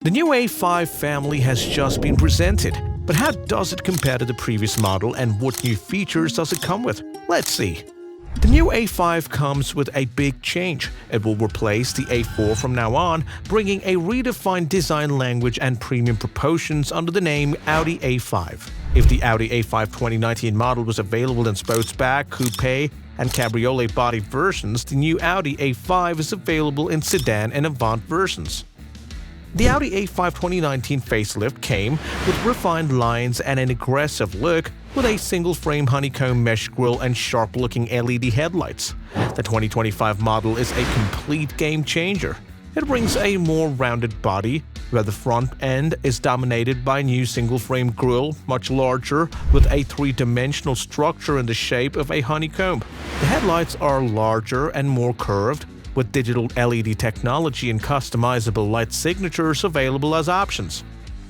The new A5 family has just been presented, but how does it compare to the previous model and what new features does it come with? Let's see. The new A5 comes with a big change. It will replace the A4 from now on, bringing a redefined design language and premium proportions under the name Audi A5. If the Audi A5 2019 model was available in sportsback, coupe, and cabriolet body versions, the new Audi A5 is available in sedan and Avant versions. The Audi A5 2019 facelift came with refined lines and an aggressive look, with a single-frame honeycomb mesh grille and sharp-looking LED headlights. The 2025 model is a complete game-changer. It brings a more rounded body, where the front end is dominated by a new single-frame grille, much larger, with a three-dimensional structure in the shape of a honeycomb. The headlights are larger and more curved, with digital LED technology and customizable light signatures available as options.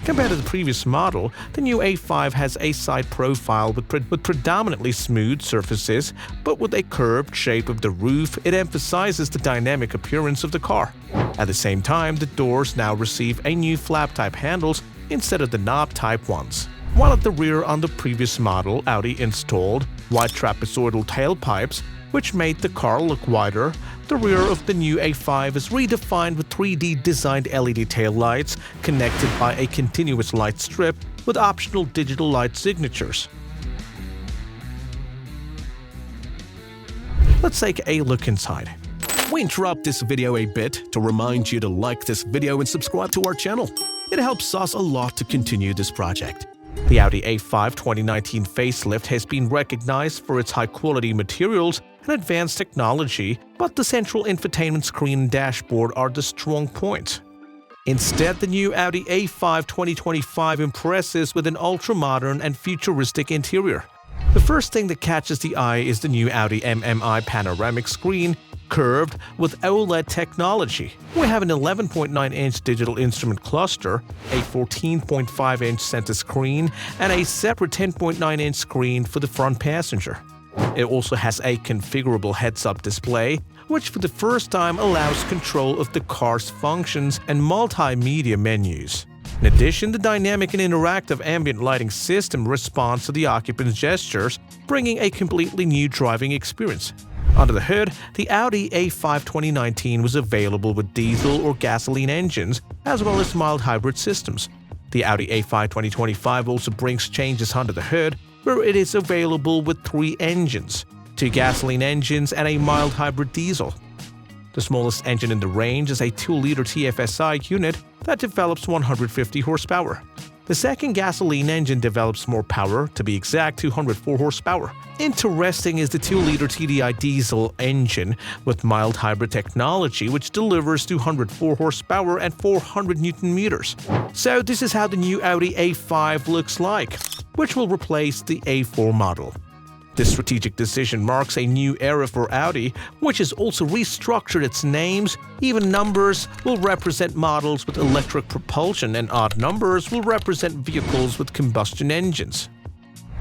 Compared to the previous model, the new A5 has a side profile with predominantly smooth surfaces, but with a curved shape of the roof. It emphasizes the dynamic appearance of the car. At the same time, the doors now receive a new flap-type handles instead of the knob-type ones. While at the rear on the previous model, Audi installed wide trapezoidal tailpipes, which made the car look wider. The rear of the new A5 is redefined with 3D designed LED taillights connected by a continuous light strip with optional digital light signatures. Let's take a look inside. We interrupt this video a bit to remind you to like this video and subscribe to our channel. It helps us a lot to continue this project. The Audi A5 2019 facelift has been recognized for its high-quality materials and advanced technology, but the central infotainment screen and dashboard are the strong points. Instead, the new Audi A5 2025 impresses with an ultra-modern and futuristic interior. The first thing that catches the eye is the new Audi MMI panoramic screen, curved with OLED technology. We have an 11.9-inch digital instrument cluster, a 14.5-inch center screen, and a separate 10.9-inch screen for the front passenger. It also has a configurable heads-up display, which for the first time allows control of the car's functions and multimedia menus. In addition, the dynamic and interactive ambient lighting system responds to the occupant's gestures, bringing a completely new driving experience. Under the hood, the Audi A5 2019 was available with diesel or gasoline engines, as well as mild hybrid systems. The Audi A5 2025 also brings changes under the hood, where it is available with 3 engines, 2 gasoline engines and a mild hybrid diesel. The smallest engine in the range is a 2-liter TFSI unit that develops 150 horsepower. The second gasoline engine develops more power, to be exact 204 horsepower. Interesting is the 2-liter TDI diesel engine with mild hybrid technology, which delivers 204 horsepower and 400 Newton meters. So this is how the new Audi A5 looks like, which will replace the A4 model. This strategic decision marks a new era for Audi, which has also restructured its names. Even numbers will represent models with electric propulsion, and odd numbers will represent vehicles with combustion engines.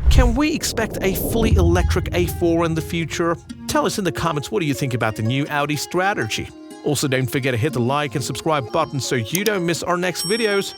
Can we expect a fully electric A4 in the future? Tell us in the comments what do you think about the new Audi strategy. Also, don't forget to hit the like and subscribe button so you don't miss our next videos.